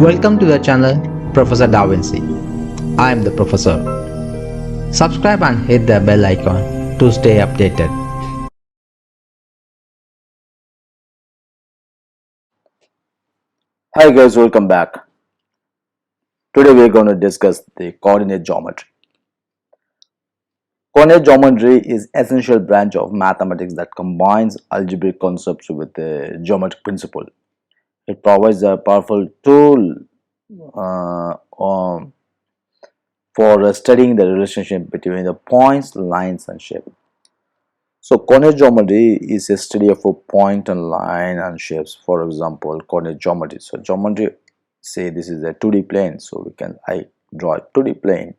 Welcome to the channel Professor Davinci. I am the professor. Subscribe and hit the bell icon to stay updated. Hi guys, welcome back. Today we are going to discuss the coordinate geometry. Coordinate geometry is essential branch of mathematics that combines algebraic concepts with the geometric principle. It provides a powerful tool uh, um, for studying the relationship between the points, lines, and shape. So coordinate geometry is a study of a point and line and shapes. For example, coordinate geometry. So geometry, say this is a 2D plane. So I draw a 2D plane.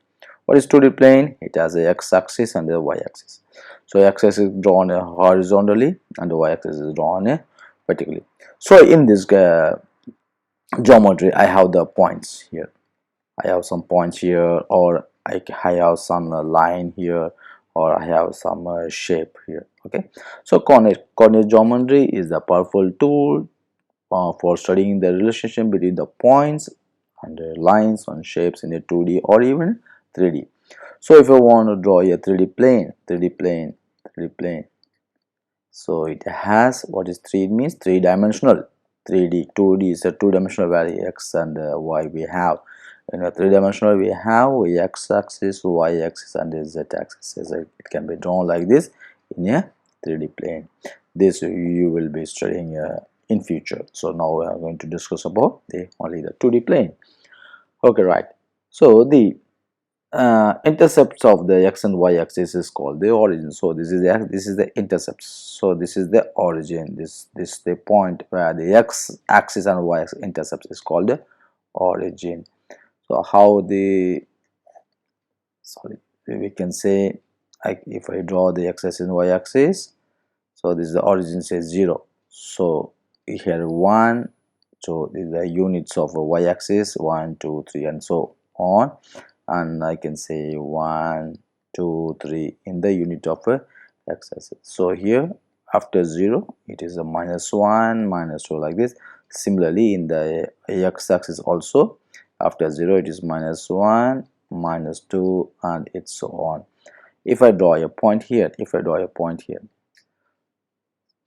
What is 2D plane? It has a x-axis and a y-axis. So x-axis is drawn horizontally and the y-axis is drawn vertically. So in this geometry, I have the points here. I have some points here, or I have some line here, or I have some shape here. Okay, so coordinate geometry is a powerful tool for studying the relationship between the points and the lines and shapes in a 2D or even 3D. So if I want to draw a 3D plane, 3D plane, 3D plane, so it has, what is 3? It means three-dimensional. 3D, 2D is a two-dimensional value, x and y we have. In a three-dimensional we have x-axis, y-axis and z-axis. So it can be drawn like this in a 3D plane. This you will be studying in future. So now we are going to discuss about only the 2D plane. Okay, right. So the intercepts of the x and y axis is called the origin. So this is the intercepts. So this is the origin. This the point where the x axis and y axis intercepts is called the origin. So how the, sorry, we can say, if I draw the x axis and y axis, so this is the origin, says 0. So here 1, so these are the units of a y axis, 1 2 3 and so on, and I can say 1 2 3 in the unit of a x axis. So here after 0 it is a -1 -2 like this. Similarly in the x axis also, after 0 it is -1 -2 and it's so on. If I draw a point here,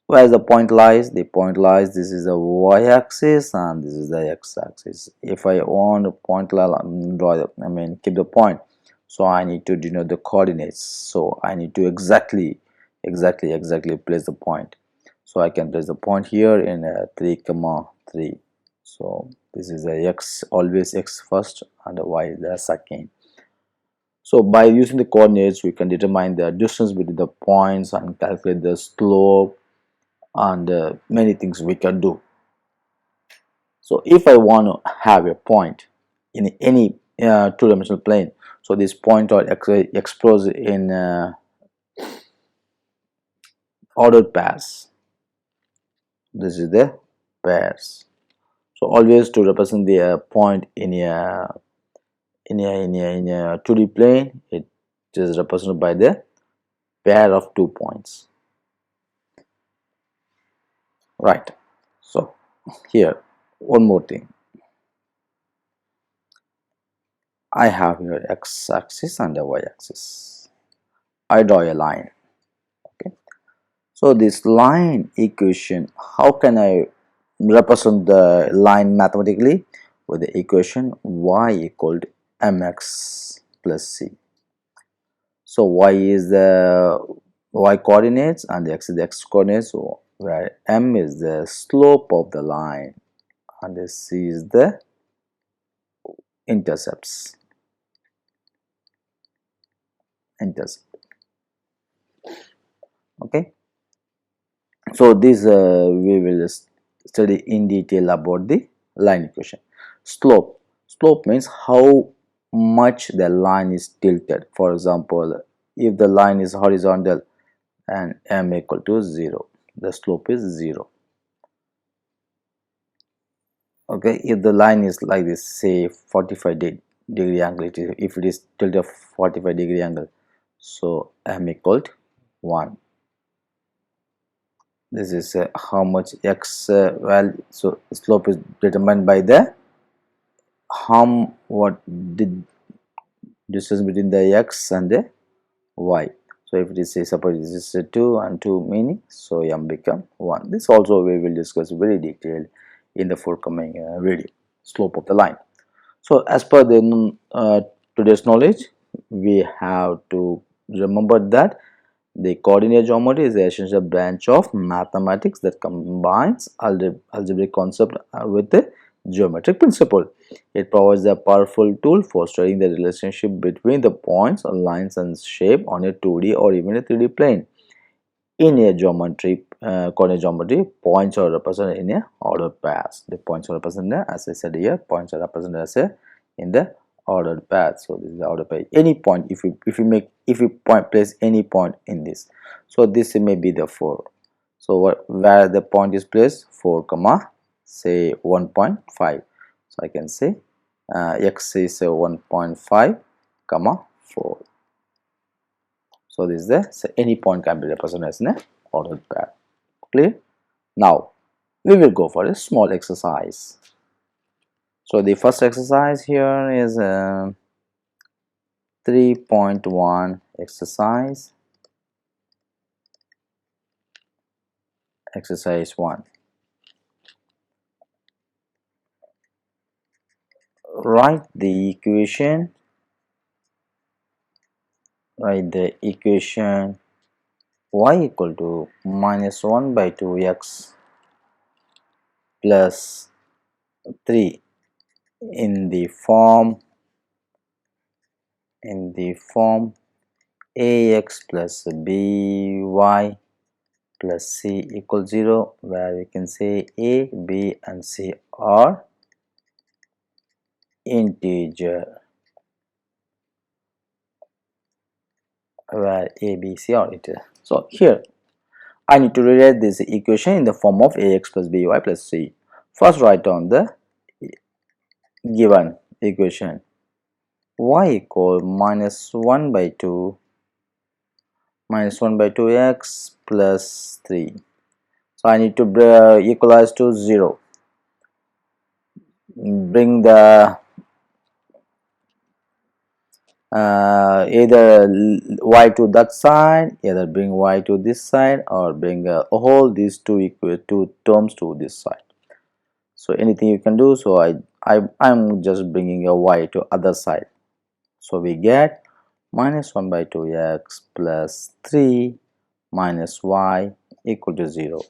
where the point lies, this is the y-axis and this is the x-axis. If I want a point keep the point, so I need to denote the coordinates. So I need to exactly place the point. So I can place the point here in 3, 3. So this is the x, always x first and the y the second. So by using the coordinates we can determine the distance between the points and calculate the slope and many things we can do. So if I want to have a point in any two-dimensional plane, so this point are exposed in ordered pairs. This is the pairs. So always to represent the point in a 2D plane, it is represented by the pair of 2 points. Right. So here one more thing. I have here x-axis and a y-axis. I draw a line. Okay. So this line equation, how can I represent the line mathematically? With the equation y equal to mx plus c. So y is the y coordinates and the x is the x coordinates, so where m is the slope of the line and the c is the intercept. Okay. So this we will study in detail about the line equation. Slope means how much the line is tilted. For example, if the line is horizontal and m equal to 0, the slope is 0. Okay, if the line is like this, say 45 degree angle, if it is tilted 45-degree angle, so m equal to 1. This is how much x value. So slope is determined by the what the distance between the x and the y. So if it is, say, suppose this is 2 and 2 meaning, so m become 1. This also we will discuss very detailed in the forthcoming video, slope of the line. So as per the today's knowledge, we have to remember that the coordinate geometry is the essential branch of mathematics that combines algebraic concept with the geometric principle. It provides a powerful tool for studying the relationship between the points, lines, and shape on a 2D or even a 3D plane. In a geometry, coordinate geometry, points are represented in a ordered pairs. The points are represented, as I said here, points are represented as a in the ordered path. So this is the ordered path. Any point, if you place any point in this, so this may be the 4. So where the point is placed, 4 comma say 1.5. So I can say x is 1.5 comma 4. So this is the, so any point can be represented as an ordered pair. Clear? Now we will go for a small exercise. So the first exercise here is 3.1 exercise 1. Write the equation y equal to -1 by 2x plus 3 in the form ax plus by plus c equals 0, where we can say a, b and c are integer, where a, b, c are integer. So here I need to rewrite this equation in the form of ax plus by plus c. First write down the given equation y equal -1 by 2x plus 3. So I need to equalize to 0. Bring the either y to that side, either bring y to this side, or bring all these two terms to this side. So anything you can do. So I'm just bringing a y to other side. So we get -1 by 2x plus 3 minus y equal to 0.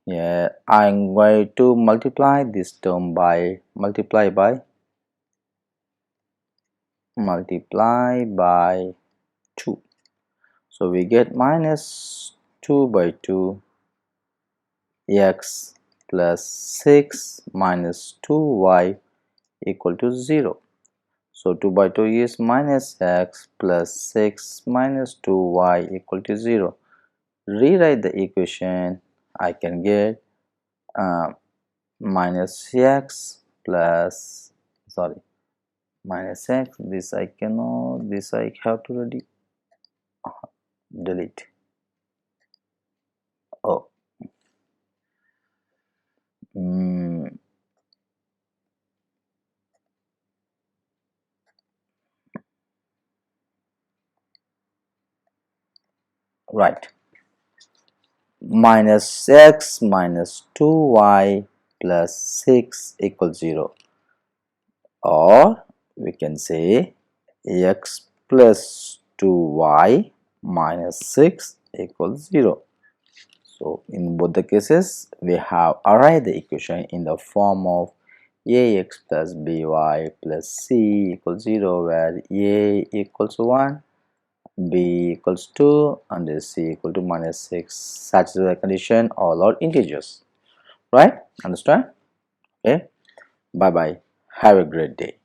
Yeah, I'm going to multiply this term by multiply by 2. So we get -2 by 2 x plus 6 minus 2y equal to 0. So 2 by 2 is minus x plus 6 minus 2y equal to 0. Rewrite the equation. I can get minus x plus, sorry, minus x, this I cannot, this I have to already delete. Oh, right, minus x minus 2y plus 6 equals 0, or we can say x plus 2y minus 6 equals 0. So in both the cases we have arrived the equation in the form of ax plus by plus c equals 0, where a equals 1, b equals 2 and c equal to -6. Satisfy the condition, all are integers. Right? Understand? Okay. Bye bye. Have a great day.